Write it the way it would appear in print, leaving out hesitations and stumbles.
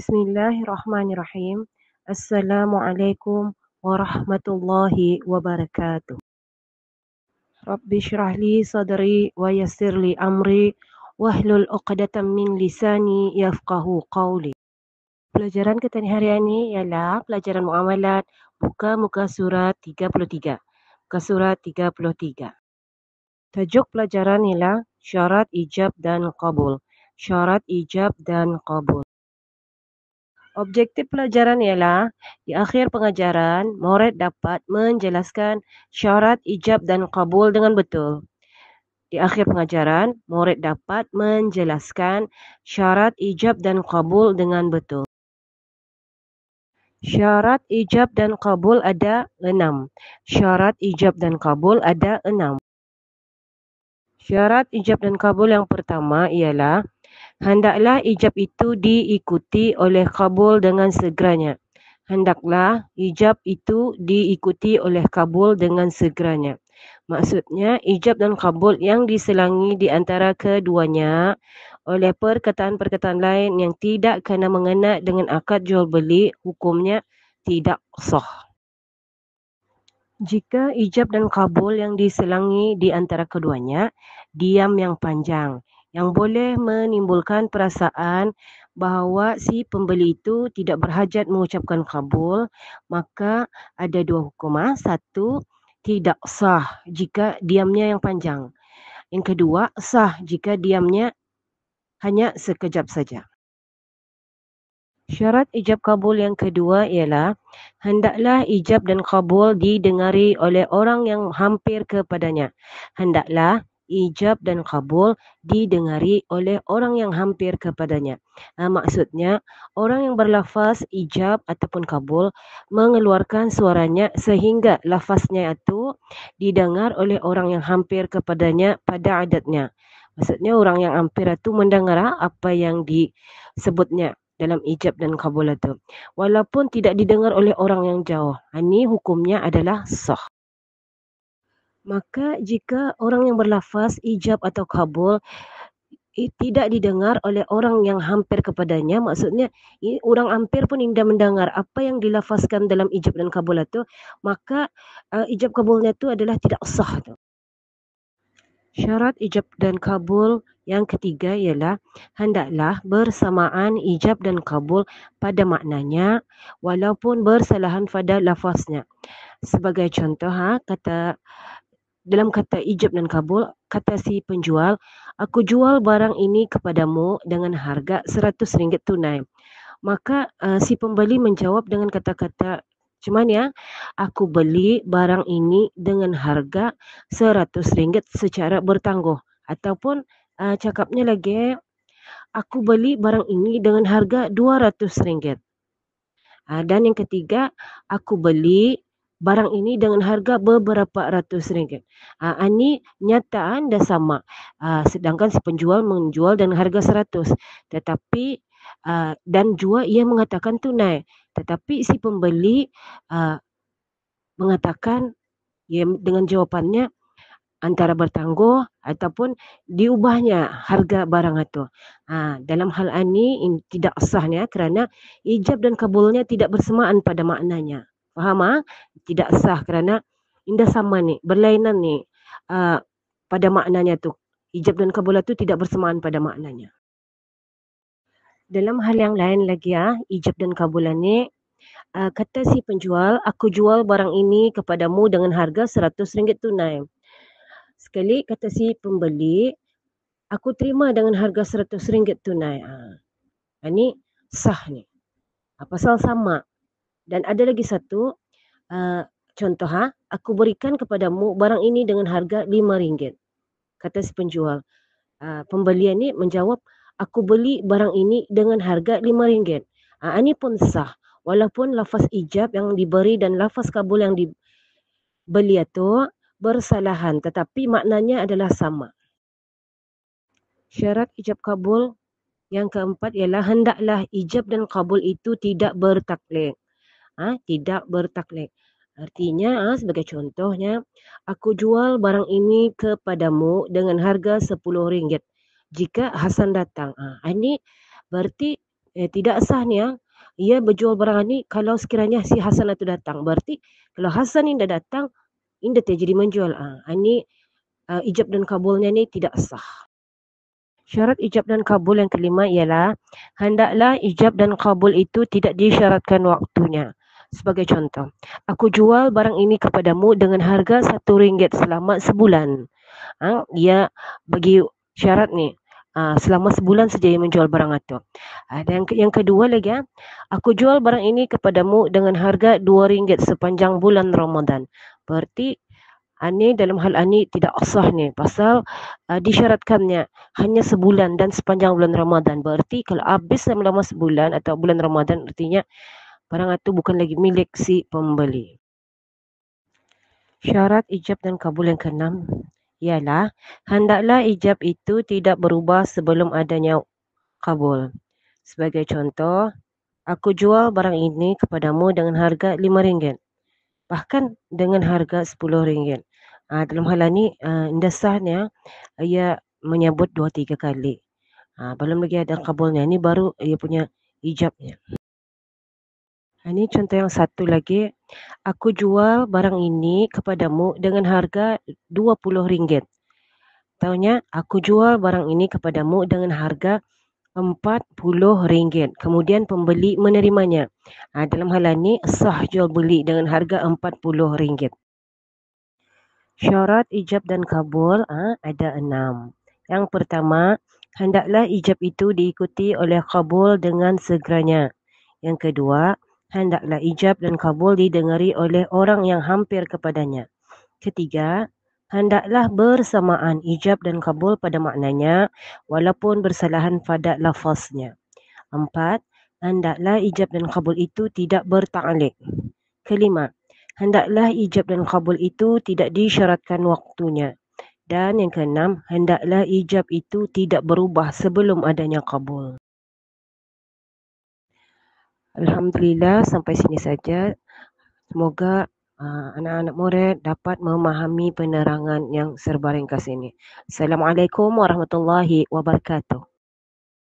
Bismillahirrahmanirrahim. Assalamualaikum warahmatullahi wabarakatuh. Rabbi syrah li sadri wa yassir li amri wahlul uqdatam min lisani yafqahu qawli. Pelajaran kita hari ini ialah pelajaran muamalat buka muka surat 33. Muka surat 33. Tajuk pelajaran ialah syarat ijab dan qabul. Syarat ijab dan qabul. Objektif pelajaran ialah di akhir pengajaran, murid dapat menjelaskan syarat ijab dan qabul dengan betul. Di akhir pengajaran, murid dapat menjelaskan syarat ijab dan qabul dengan betul. Syarat ijab dan qabul ada 6. Syarat ijab dan qabul ada 6. Syarat ijab dan qabul yang pertama ialah hendaklah ijab itu diikuti oleh kabul dengan segeranya. Hendaklah ijab itu diikuti oleh kabul dengan segeranya. Maksudnya, ijab dan kabul yang diselangi di antara keduanya oleh perkataan-perkataan lain yang tidak kena mengena dengan akad jual beli, hukumnya tidak sah. Jika ijab dan kabul yang diselangi di antara keduanya, diam yang panjang, yang boleh menimbulkan perasaan bahawa si pembeli itu tidak berhajat mengucapkan kabul, maka ada 2 hukum. 1, tidak sah jika diamnya yang panjang. Yang kedua, sah jika diamnya hanya sekejap saja. Syarat ijab kabul yang kedua ialah hendaklah ijab dan kabul didengari oleh orang yang hampir kepadanya. Hendaklah ijab dan kabul didengari oleh orang yang hampir kepadanya. Maksudnya, orang yang berlafaz ijab ataupun kabul mengeluarkan suaranya sehingga lafaznya itu didengar oleh orang yang hampir kepadanya pada adatnya. Maksudnya, orang yang hampir itu mendengar apa yang disebutnya dalam ijab dan kabul itu, walaupun tidak didengar oleh orang yang jauh. Ini hukumnya adalah sah. Maka jika orang yang berlafaz ijab atau kabul tidak didengar oleh orang yang hampir kepadanya, maksudnya orang hampir pun tidak mendengar apa yang dilafazkan dalam ijab dan kabul itu, maka ijab kabulnya itu adalah tidak sah. Syarat ijab dan kabul yang ketiga ialah hendaklah bersamaan ijab dan kabul pada maknanya walaupun bersalahan pada lafaznya. Sebagai contoh, dalam kata ijab dan kabul, kata si penjual, aku jual barang ini kepadamu dengan harga RM100 tunai. Maka si pembeli menjawab dengan kata-kata, cuman ya, aku beli barang ini dengan harga RM100 secara bertangguh. Ataupun cakapnya lagi, aku beli barang ini dengan harga RM200. Dan yang ketiga, aku beli barang ini dengan harga beberapa ratus ringgit. Ini nyataan dah sama. Sedangkan si penjual menjual dengan harga 100. Tetapi dan juga ia mengatakan tunai. Tetapi si pembeli mengatakan dengan jawapannya antara bertangguh ataupun diubahnya harga barang itu. Dalam hal ini tidak sahnya kerana ijab dan kabulnya tidak bersamaan pada maknanya. Faham? Tidak sah kerana indah sama ni, berlainan ni pada maknanya tu. Ijab dan kabul itu tidak bersamaan pada maknanya. Dalam hal yang lain lagi, ijab dan kabulan ni, kata si penjual, aku jual barang ini kepadamu dengan harga RM100 tunai. Sekali kata si pembeli, aku terima dengan harga RM100 tunai. Ini sah ni. Pasal sama. Dan ada lagi satu contoh, aku berikan kepadamu barang ini dengan harga RM5. Kata si penjual. Pembelian ni menjawab, aku beli barang ini dengan harga RM5. Ini pun sah. Walaupun lafaz ijab yang diberi dan lafaz kabul yang dibeli itu bersalahan, tetapi maknanya adalah sama. Syarat ijab kabul yang keempat ialah hendaklah ijab dan kabul itu tidak bertaklid. Tidak bertaklid. Artinya, sebagai contohnya, aku jual barang ini kepadamu dengan harga RM10. Jika Hasan datang, ini berarti Tidak sah ni ia berjual barang ni kalau sekiranya si Hasan itu datang. Berarti kalau Hasan ni dah datang, indah dia jadi menjual. Ini ijab dan kabulnya ni tidak sah. Syarat ijab dan kabul yang kelima ialah hendaklah ijab dan kabul itu tidak disyaratkan waktunya. Sebagai contoh, aku jual barang ini kepadamu dengan harga RM1 selama sebulan. Ia bagi syarat ni. Selama sebulan saja ia menjual barang itu. Dan yang kedua lagi, aku jual barang ini kepadamu dengan harga RM2 sepanjang bulan Ramadan. Berarti ini dalam hal ini tidak sah ni pasal disyaratkannya hanya sebulan dan sepanjang bulan Ramadan. Berarti kalau habis selama sebulan atau bulan Ramadan, artinya barang itu bukan lagi milik si pembeli. Syarat ijab dan kabul yang keenam ialah hendaklah ijab itu tidak berubah sebelum adanya kabul. Sebagai contoh, aku jual barang ini kepadamu dengan harga RM5, bahkan dengan harga RM10. Dalam hal ini, indasahnya ia menyebut 2-3 kali. Belum lagi ada kabulnya. Ini baru ia punya ijabnya. Ini contoh yang satu lagi. Aku jual barang ini kepadamu dengan harga RM20. Taunya, aku jual barang ini kepadamu dengan harga RM40. Kemudian pembeli menerimanya. Dalam hal ini, sah jual beli dengan harga RM40. Syarat ijab dan kabul ada 6. Yang pertama, hendaklah ijab itu diikuti oleh kabul dengan segeranya. Yang kedua, hendaklah ijab dan kabul didengari oleh orang yang hampir kepadanya. Ketiga, hendaklah bersamaan ijab dan kabul pada maknanya walaupun bersalahan pada lafaznya. 4. Hendaklah ijab dan kabul itu tidak berta'liq. Kelima, hendaklah ijab dan kabul itu tidak disyaratkan waktunya. Dan yang keenam, hendaklah ijab itu tidak berubah sebelum adanya kabul. Alhamdulillah, sampai sini saja. Semoga anak-anak murid dapat memahami penerangan yang serba ringkas ini. Assalamualaikum warahmatullahi wabarakatuh.